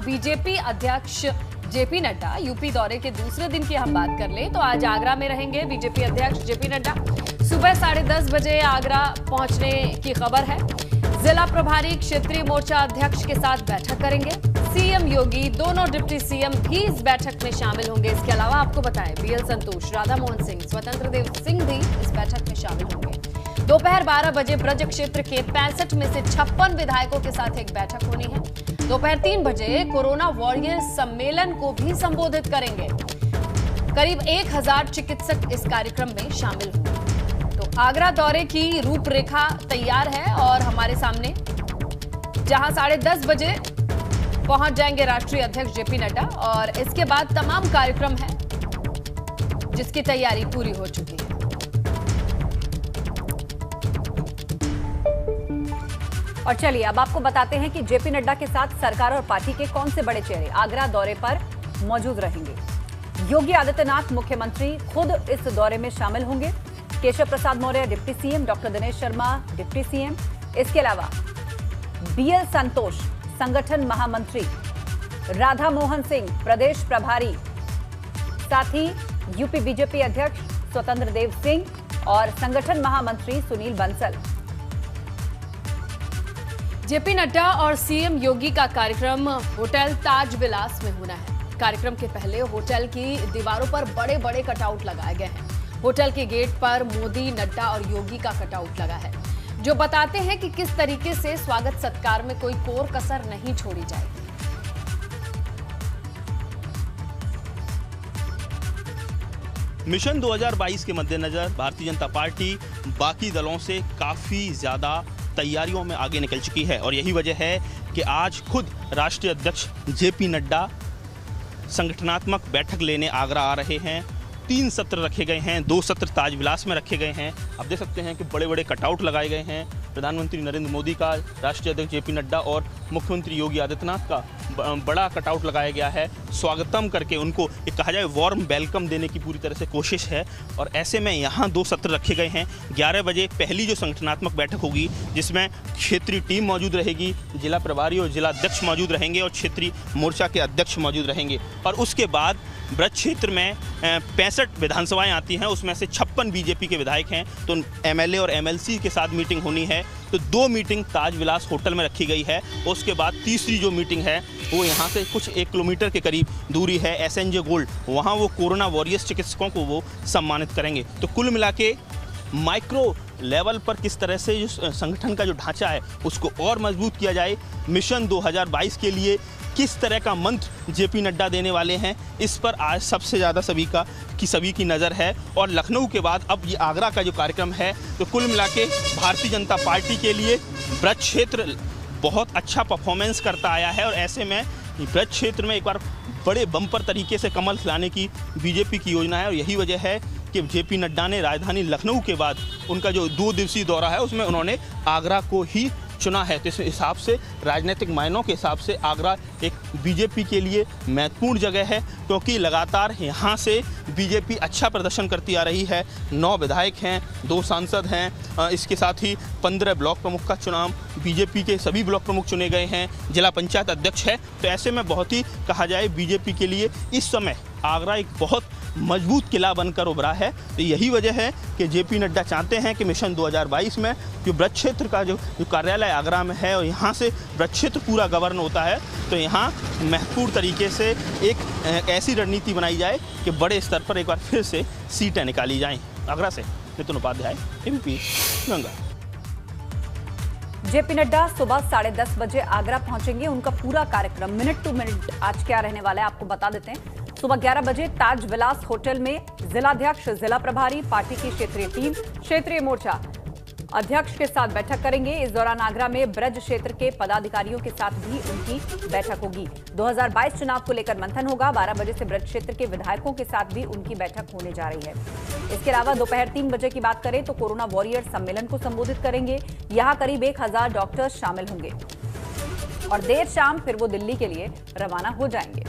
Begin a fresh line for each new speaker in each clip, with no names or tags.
BJP अध्यक्ष JP Nadda UP दौरे के दूसरे दिन की हम बात कर लें तो आज आगरा में रहेंगे बीजेपी अध्यक्ष जेपी नड्डा। सुबह 10:30 बजे आगरा पहुंचने की खबर है। जिला प्रभारी क्षेत्रीय मोर्चा अध्यक्ष के साथ बैठक करेंगे। सीएम योगी, दोनों डिप्टी सीएम भी इस बैठक में शामिल होंगे। इसके अलावा आपको बताएं बीएल संतोष, राधा मोहन सिंह, स्वतंत्र देव सिंह भी इस बैठक में शामिल होंगे। दोपहर 12 बजे ब्रज क्षेत्र के 65 में से 56 विधायकों के साथ एक बैठक होनी है। दोपहर 3 बजे कोरोना वॉरियर सम्मेलन को भी संबोधित करेंगे। करीब 1000 चिकित्सक इस कार्यक्रम में शामिल होंगे। तो आगरा दौरे की रूपरेखा तैयार है और हमारे सामने जहां 10:30 बजे पहुंच जाएंगे राष्ट्रीय अध्यक्ष जेपी नड्डा और इसके बाद तमाम कार्यक्रम है जिसकी तैयारी पूरी हो चुकी है।
और चलिए अब आपको बताते हैं कि जेपी नड्डा के साथ सरकार और पार्टी के कौन से बड़े चेहरे आगरा दौरे पर मौजूद रहेंगे। योगी आदित्यनाथ मुख्यमंत्री खुद इस दौरे में शामिल होंगे। Keshav Prasad Maurya deputy CM, doctor Dinesh Sharma deputy CM, इसके अलावा बीएल संतोष संगठन महामंत्री, राधा मोहन सिंह प्रदेश प्रभारी, साथ ही यूपी बीजेपी अध्यक्ष स्वतंत्र देव सिंह और संगठन महामंत्री सुनील बंसल।
जेपी नड्डा और सीएम योगी का कार्यक्रम होटल ताज विलास में होना है। कार्यक्रम के पहले होटल की दीवारों पर बड़े बड़े कटआउट लगाए गए हैं। होटल के गेट पर मोदी, नड्डा और योगी का कटआउट लगा है जो बताते हैं कि किस तरीके से स्वागत सत्कार में कोई कोर कसर नहीं छोड़ी जाएगी।
मिशन 2022 के मद्देनजर भारतीय जनता पार्टी बाकी दलों से काफी ज्यादा तैयारियों में आगे निकल चुकी है और यही वजह है कि आज खुद राष्ट्रीय अध्यक्ष जेपी नड्डा संगठनात्मक बैठक लेने आगरा आ रहे हैं। 3 सत्र रखे गए हैं, 2 सत्र ताज विलास में रखे गए हैं। आप देख सकते हैं कि बड़े बड़े कटआउट लगाए गए हैं। प्रधानमंत्री नरेंद्र मोदी का, राष्ट्रीय अध्यक्ष जेपी नड्डा और मुख्यमंत्री योगी आदित्यनाथ का बड़ा कटआउट लगाया गया है। स्वागतम करके उनको एक कहा जाए वार्म वेलकम देने की पूरी तरह से कोशिश है और ऐसे में यहाँ 2 सत्र रखे गए हैं। 11 बजे पहली जो संगठनात्मक बैठक होगी जिसमें क्षेत्रीय टीम मौजूद रहेगी, जिला प्रभारी और जिला अध्यक्ष मौजूद रहेंगे और क्षेत्रीय मोर्चा के अध्यक्ष मौजूद रहेंगे। और उसके बाद ब्रज क्षेत्र में 65 विधानसभाएं आती हैं, उसमें से 56 बीजेपी के विधायक हैं, तो एमएलए और एमएलसी के साथ मीटिंग होनी है। तो 2 मीटिंग ताज विलास होटल में रखी गई है। उसके बाद तीसरी जो मीटिंग है वो यहाँ से कुछ 1 किलोमीटर के करीब दूरी है एसएनजे गोल्ड, वहाँ वो कोरोना वॉरियर्स चिकित्सकों को वो सम्मानित करेंगे। तो कुल मिला के माइक्रो लेवल पर किस तरह से जो संगठन का जो ढांचा है उसको और मजबूत किया जाए, मिशन 2022 के लिए किस तरह का मंत्र जेपी नड्डा देने वाले हैं, इस पर आज सबसे ज़्यादा सभी की नज़र है। और लखनऊ के बाद अब ये आगरा का जो कार्यक्रम है, तो कुल मिला के भारतीय जनता पार्टी के लिए ब्रज क्षेत्र बहुत अच्छा परफॉर्मेंस करता आया है और ऐसे में ब्रज क्षेत्र में एक बार बड़े बम्पर तरीके से कमल खिलाने की बीजेपी की योजना है और यही वजह है कि जेपी नड्डा ने राजधानी लखनऊ के बाद उनका जो 2 दिवसीय दौरा है उसमें उन्होंने आगरा को ही चुना है। तो इस हिसाब से राजनीतिक मायनों के हिसाब से आगरा एक बीजेपी के लिए महत्वपूर्ण जगह है क्योंकि लगातार यहाँ से बीजेपी अच्छा प्रदर्शन करती आ रही है। 9 विधायक हैं, 2 सांसद हैं, इसके साथ ही 15 ब्लॉक प्रमुख का चुनाव बीजेपी के सभी ब्लॉक प्रमुख चुने गए हैं, जिला पंचायत अध्यक्ष है। तो ऐसे में बहुत ही कहा जाए बीजेपी के लिए इस समय आगरा एक बहुत मजबूत किला बनकर उभरा है। तो यही वजह है कि जेपी नड्डा चाहते हैं कि मिशन 2022 में जो ब्रज क्षेत्र का जो कार्यालय आगरा में है और यहाँ से ब्रज क्षेत्र पूरा गवर्न होता है, तो यहाँ महत्वपूर्ण तरीके से एक ऐसी रणनीति बनाई जाए कि बड़े स्तर पर एक बार फिर से सीटें निकाली जाएं। आगरा से नितिन उपाध्याय, एबीपी गंगा।
जेपी नड्डा सुबह 10:30 बजे आगरा पहुंचेंगे। उनका पूरा कार्यक्रम मिनट टू मिनट आज क्या रहने वाला है आपको बता देते हैं। सुबह 11 बजे ताज विलास होटल में जिलाध्यक्ष, जिला प्रभारी, पार्टी की क्षेत्रीय टीम, क्षेत्रीय मोर्चा अध्यक्ष के साथ बैठक करेंगे। इस दौरान आगरा में ब्रज क्षेत्र के पदाधिकारियों के साथ भी उनकी बैठक होगी। 2022 चुनाव को लेकर मंथन होगा। 12 बजे से ब्रज क्षेत्र के विधायकों के साथ भी उनकी बैठक होने जा रही है। इसके अलावा दोपहर 3 बजे की बात करें तो कोरोना वॉरियर सम्मेलन को संबोधित करेंगे। यहाँ करीब 1000 डॉक्टर्स शामिल होंगे और देर शाम फिर वो दिल्ली के लिए रवाना हो जाएंगे।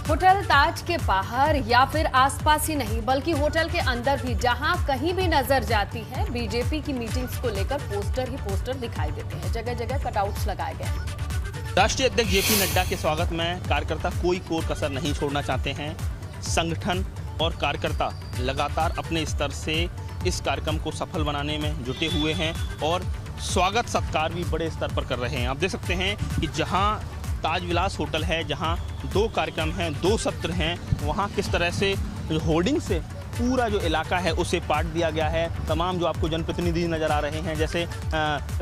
होटल ताज के बाहर या फिर आसपास ही नहीं बल्कि होटल के अंदर भी जहां कहीं भी नजर जाती है बीजेपी की मीटिंग्स को लेकर पोस्टर ही पोस्टर दिखाई देते हैं। जगह जगह कटआउट्स लगाए गए हैं।
राष्ट्रीय अध्यक्ष जेपी नड्डा के स्वागत में कार्यकर्ता कोई कोर कसर नहीं छोड़ना चाहते हैं। संगठन और कार्यकर्ता लगातार अपने स्तर से इस कार्यक्रम को सफल बनाने में जुटे हुए हैं और स्वागत सत्कार भी बड़े स्तर पर कर रहे हैं। आप देख सकते हैं कि जहां ताज विलास होटल है, जहां 2 कार्यक्रम हैं, 2 सत्र हैं, वहां किस तरह से होर्डिंग से पूरा जो इलाका है उसे पाट दिया गया है। तमाम जो आपको जनप्रतिनिधि नज़र आ रहे हैं, जैसे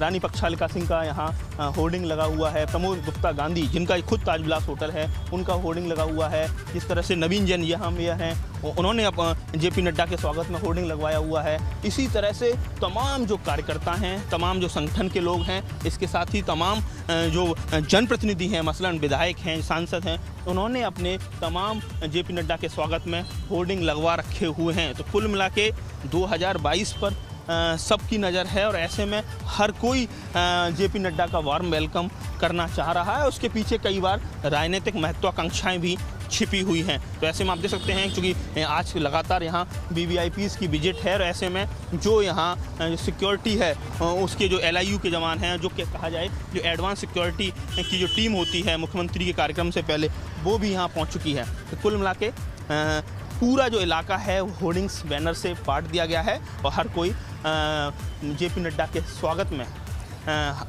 रानी पक्षालिका सिंह का यहाँ होर्डिंग लगा हुआ है, प्रमोद गुप्ता गांधी जिनका खुद ताज विलास होटल है उनका होर्डिंग लगा हुआ है। जिस तरह से नवीन जैन यहाँ हैं, उन्होंने जेपी नड्डा के स्वागत में होर्डिंग लगवाया हुआ है। इसी तरह से तमाम जो कार्यकर्ता हैं, तमाम जो संगठन के लोग हैं, इसके साथ ही तमाम जो जनप्रतिनिधि हैं, मसलन विधायक हैं, सांसद हैं, उन्होंने अपने तमाम जेपी नड्डा के स्वागत में होर्डिंग लगवा रखे हुए हैं। तो कुल मिला के 2022 पर सबकी नज़र है और ऐसे में हर कोई जेपी नड्डा का वार्म वेलकम करना चाह रहा है। उसके पीछे कई बार राजनीतिक महत्वाकांक्षाएं भी छिपी हुई हैं। तो ऐसे में आप देख सकते हैं क्योंकि आज लगातार यहाँ वीवीआईपीज़ की विजिट है और ऐसे में जो यहाँ सिक्योरिटी है उसके जो LIU के जवान हैं, जो कहा जाए जो एडवांस सिक्योरिटी की जो टीम होती है मुख्यमंत्री के कार्यक्रम से पहले, वो भी यहाँ पहुँच चुकी है। तो कुल मिला के पूरा जो इलाका है होर्डिंग्स बैनर से पाट दिया गया है और हर कोई जेपी नड्डा के स्वागत में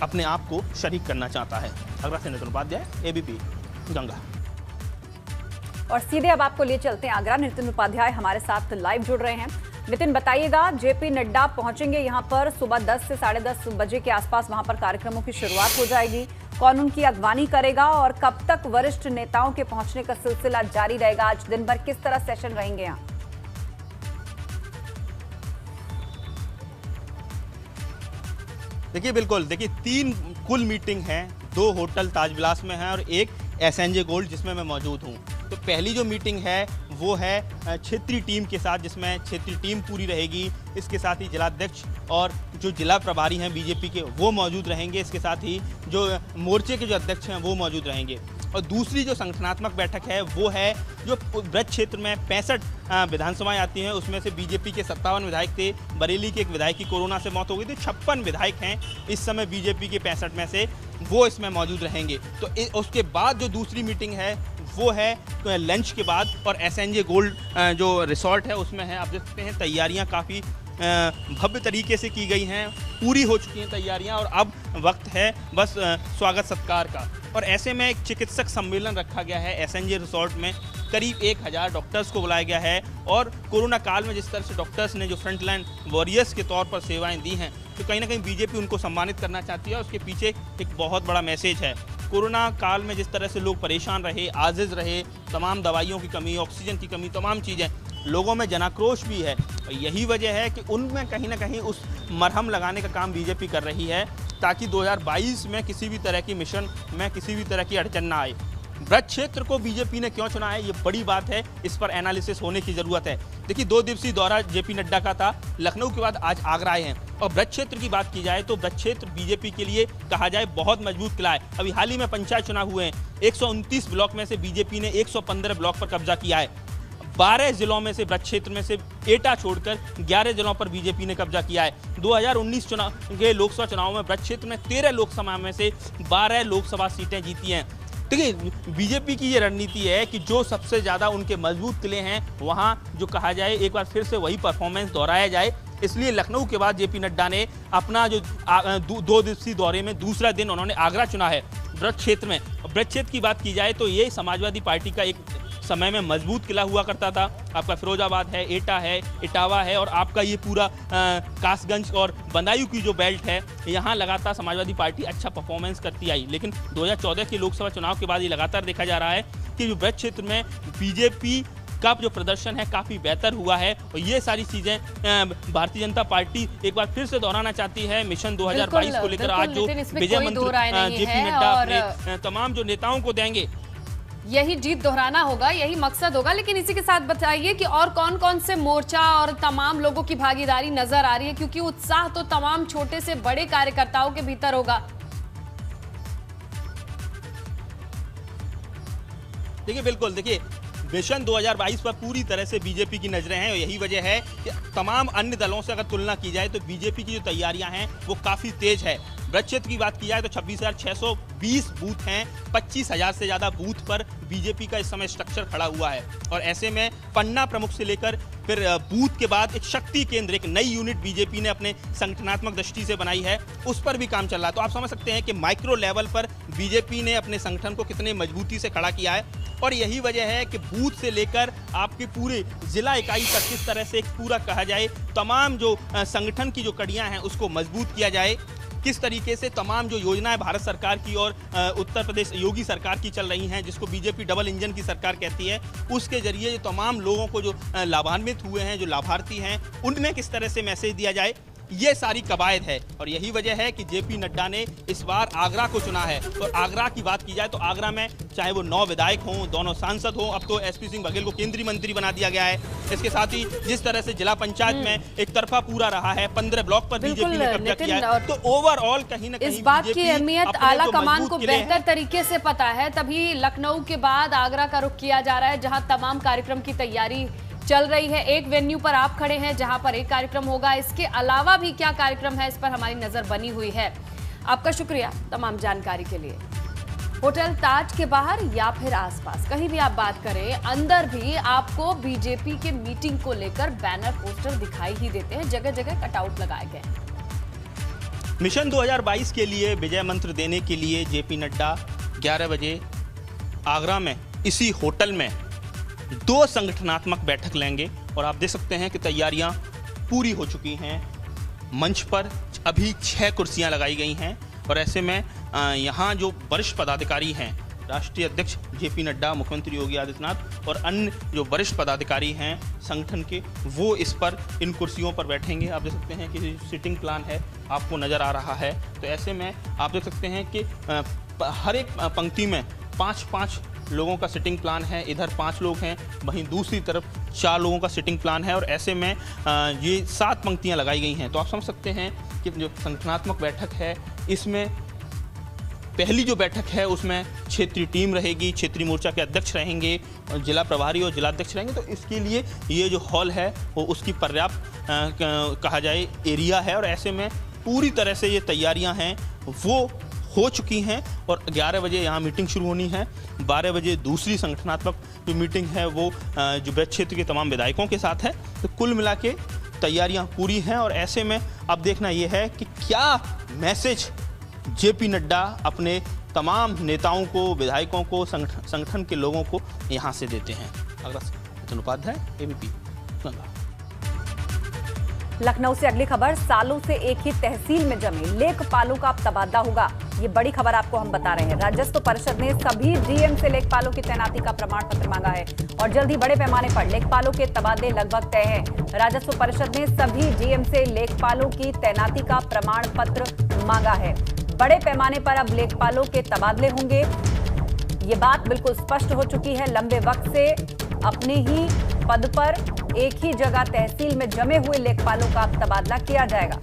अपने आप को शरीक करना चाहता है। आगरा से नितिन उपाध्याय, ABP गंगा।
और सीधे अब आपको लिए चलते हैं आगरा। नितिन उपाध्याय हमारे साथ लाइव जुड़ रहे हैं। नितिन, बताइएगा, जेपी नड्डा पहुंचेंगे यहाँ पर सुबह 10 से 10:30 बजे के आसपास वहां पर कार्यक्रमों की शुरुआत हो जाएगी। कौन उनकी अगवानी करेगा और कब तक वरिष्ठ नेताओं के पहुंचने का सिलसिला जारी रहेगा? आज दिन भर किस तरह सेशन रहेंगे यहाँ?
देखिए बिल्कुल, देखिए 3 कुल मीटिंग हैं, 2 होटल ताज विलास में हैं और 1 SNJ गोल्ड जिसमें मैं मौजूद हूँ। तो पहली जो मीटिंग है वो है क्षेत्रीय टीम के साथ, जिसमें क्षेत्रीय टीम पूरी रहेगी। इसके साथ ही जिलाध्यक्ष और जो जिला प्रभारी हैं बीजेपी के वो मौजूद रहेंगे। इसके साथ ही जो मोर्चे के जो अध्यक्ष हैं वो मौजूद रहेंगे। और दूसरी जो संगठनात्मक बैठक है वो है जो ब्रज क्षेत्र में 65 विधानसभाएं आती हैं, उसमें से बीजेपी के 57 विधायक थे। बरेली के एक विधायक की कोरोना से मौत हो गई थी। 56 विधायक हैं इस समय बीजेपी के 65 में से, वो इसमें मौजूद रहेंगे। तो उसके बाद जो दूसरी मीटिंग है वो है तो लंच के बाद, और SNJ गोल्ड जो रिसोर्ट है उसमें है। आप देख सकते हैं तैयारियां काफ़ी भव्य तरीके से की गई हैं, पूरी हो चुकी हैं तैयारियां और अब वक्त है बस स्वागत सत्कार का। और ऐसे में एक चिकित्सक सम्मेलन रखा गया है SNJ रिसोर्ट में। करीब 1000 डॉक्टर्स को बुलाया गया है और कोरोना काल में जिस तरह से डॉक्टर्स ने जो फ्रंटलाइन वॉरियर्स के तौर पर सेवाएं दी हैं, तो कहीं ना कहीं बीजेपी उनको सम्मानित करना चाहती है। उसके पीछे एक बहुत बड़ा मैसेज है। कोरोना काल में जिस तरह से लोग परेशान रहे, आजिज़ रहे, तमाम दवाइयों की कमी, ऑक्सीजन की कमी, तमाम चीज़ें, लोगों में जनाक्रोश भी है। और यही वजह है कि उनमें कहीं ना कहीं उस मरहम लगाने का काम बीजेपी कर रही है ताकि 2022 में किसी भी तरह की मिशन में किसी भी तरह की अड़चन ना आए। ब्रज क्षेत्र को बीजेपी ने क्यों चुना है, ये बड़ी बात है, इस पर एनालिसिस होने की ज़रूरत है। देखिए 2 दिवसीय दौरा जेपी नड्डा का था, लखनऊ के बाद आज आगरा आए हैं। और ब्रज क्षेत्र की बात की जाए तो ब्रज क्षेत्र बीजेपी के लिए कहा जाए बहुत मजबूत किला है। अभी हाल ही में पंचायत चुनाव हुए हैं, 129 ब्लॉक में से बीजेपी ने 115 ब्लॉक पर कब्जा किया है। 12 जिलों में से ब्रज क्षेत्र में से एटा छोड़कर 11 जिलों पर बीजेपी ने कब्जा किया है। 2019 चुनाव के लोकसभा चुनाव में ब्रज क्षेत्र में 13 लोकसभा में से 12 लोकसभा सीटें जीती हैं। देखिए बीजेपी की ये रणनीति है कि जो सबसे ज़्यादा उनके मजबूत किले हैं वहाँ जो कहा जाए एक बार फिर से वही परफॉर्मेंस दोहराया जाए। इसलिए लखनऊ के बाद जेपी नड्डा ने अपना जो 2 दिवसीय दौरे में दूसरा दिन उन्होंने आगरा चुना है ब्रज क्षेत्र में। ब्रज क्षेत्र की बात की जाए तो ये समाजवादी पार्टी का एक समय में मजबूत किला हुआ करता था। आपका फिरोजाबाद है, एटा है, इटावा है और आपका ये पूरा कासगंज और बदायूं की जो बेल्ट है, यहाँ लगातार समाजवादी पार्टी अच्छा परफॉर्मेंस करती आई। लेकिन 2014 के लोकसभा चुनाव के बाद ये लगातार देखा जा रहा है कि जो ब्रज क्षेत्र में बीजेपी का जो प्रदर्शन है काफ़ी बेहतर हुआ है। और ये सारी चीज़ें भारतीय जनता पार्टी एक बार फिर से दोहराना चाहती है। मिशन 2022 को लेकर आज जो विजय मंत्र जेपी नड्डा अपने तमाम जो नेताओं को देंगे,
यही जीत दोहराना होगा, यही मकसद होगा। लेकिन इसी के साथ बताइए कि और कौन कौन से मोर्चा और तमाम लोगों की भागीदारी नजर आ रही है, क्योंकि उत्साह तो तमाम छोटे से बड़े कार्यकर्ताओं के भीतर होगा।
देखिए बिल्कुल, देखिए मिशन 2022 पर पूरी तरह से बीजेपी की नजरें हैं और यही वजह है कि तमाम अन्य दलों से अगर तुलना की जाए तो बीजेपी की जो तैयारियां हैं वो काफ़ी तेज है। ब्रज क्षेत्र की बात की जाए तो 26,620 बूथ हैं, 25,000 से ज़्यादा बूथ पर बीजेपी का इस समय स्ट्रक्चर खड़ा हुआ है और ऐसे में पन्ना प्रमुख से लेकर फिर बूथ के बाद एक शक्ति केंद्र, एक नई यूनिट बीजेपी ने अपने संगठनात्मक दृष्टि से बनाई है, उस पर भी काम चल रहा है। तो आप समझ सकते हैं कि माइक्रो लेवल पर बीजेपी ने अपने संगठन को कितने मजबूती से खड़ा किया है और यही वजह है कि बूथ से लेकर आपके पूरे जिला इकाई तक किस तरह से एक पूरा कहा जाए तमाम जो संगठन की जो कड़ियां हैं उसको मजबूत किया जाए, किस तरीके से तमाम जो योजनाएं भारत सरकार की और उत्तर प्रदेश योगी सरकार की चल रही हैं, जिसको बीजेपी डबल इंजन की सरकार कहती है, उसके जरिए जो तमाम लोगों को जो लाभान्वित हुए हैं, जो लाभार्थी हैं, उनमें किस तरह से मैसेज दिया जाए, ये सारी कवायद है। और यही वजह है कि जेपी नड्डा ने इस बार आगरा को चुना है। और आगरा की बात की जाए तो आगरा में चाहे वो 9 विधायक हों, दोनों सांसद हों, अब तो एसपी सिंह बघेल को केंद्रीय मंत्री बना दिया गया है। इसके साथ ही जिस तरह से जिला पंचायत में एक तरफा पूरा रहा है, 15 ब्लॉक पर बीजेपी ने कब्जा किया है, तो ओवरऑल कहीं ना कहीं
इस बात की अहमियत आला कमान को बेहतर तरीके से पता है, तभी लखनऊ के बाद आगरा का रुख किया जा रहा है, जहां तमाम कार्यक्रम की तैयारी चल रही है। एक वेन्यू पर आप खड़े हैं जहां पर एक कार्यक्रम होगा, इसके अलावा भी क्या कार्यक्रम है इस पर हमारी नजर बनी हुई है। आपका शुक्रिया तमाम जानकारी के लिए। होटल ताज के बाहर या फिर आसपास कहीं भी आप बात करें, अंदर भी आपको बीजेपी के मीटिंग को लेकर बैनर पोस्टर दिखाई ही देते हैं, जगह जगह कटआउट लगाए गए।
मिशन 2022 के लिए विजय मंत्र देने के लिए जेपी नड्डा 11 बजे आगरा में इसी होटल में 2 संगठनात्मक बैठक लेंगे और आप देख सकते हैं कि तैयारियां पूरी हो चुकी हैं। मंच पर अभी 6 कुर्सियां लगाई गई हैं और ऐसे में यहां जो वरिष्ठ पदाधिकारी हैं, राष्ट्रीय अध्यक्ष जेपी नड्डा, मुख्यमंत्री योगी आदित्यनाथ और अन्य जो वरिष्ठ पदाधिकारी हैं संगठन के, वो इस पर इन कुर्सियों पर बैठेंगे। आप देख सकते हैं कि सिटिंग प्लान है आपको नज़र आ रहा है। तो ऐसे में आप देख सकते हैं कि हर एक पंक्ति में 5-5 लोगों का सिटिंग प्लान है, इधर 5 लोग हैं, वहीं दूसरी तरफ 4 लोगों का सिटिंग प्लान है और ऐसे में ये 7 पंक्तियां लगाई गई हैं। तो आप समझ सकते हैं कि जो संगठनात्मक बैठक है, इसमें पहली जो बैठक है उसमें क्षेत्रीय टीम रहेगी, क्षेत्रीय मोर्चा के अध्यक्ष रहेंगे और जिला प्रभारी और जिलाध्यक्ष रहेंगे। तो इसके लिए ये जो हॉल है वो उसकी पर्याप्त कहा जाए एरिया है और ऐसे में पूरी तरह से ये तैयारियाँ हैं वो हो चुकी हैं और 11 बजे यहाँ मीटिंग शुरू होनी है। 12 बजे दूसरी संगठनात्मक जो मीटिंग है वो जो ब्रज क्षेत्र के तमाम विधायकों के साथ है। तो कुल मिला के तैयारियाँ पूरी हैं और ऐसे में अब देखना ये है कि क्या मैसेज जेपी नड्डा अपने तमाम नेताओं को, विधायकों को, संगठन के लोगों को यहाँ से देते हैं। आगरा से नितिन उपाध्याय, एबीपी गंगा।
लखनऊ से अगली खबर, सालों से एक ही तहसील में जमे लेखपालों का अब तबादला होगा। ये बड़ी खबर आपको हम बता रहे हैं। राजस्व परिषद ने सभी डीएम से लेखपालों की तैनाती का प्रमाण पत्र मांगा है और जल्द ही बड़े पैमाने पर लेखपालों के तबादले लगभग तय हैं। राजस्व परिषद ने सभी डीएम से लेखपालों की तैनाती का प्रमाण पत्र मांगा है। बड़े पैमाने पर अब लेखपालों के तबादले होंगे, ये बात बिल्कुल स्पष्ट हो चुकी है। लंबे वक्त से अपने ही पद पर एक ही जगह तहसील में जमे हुए लेखपालों का तबादला किया जाएगा।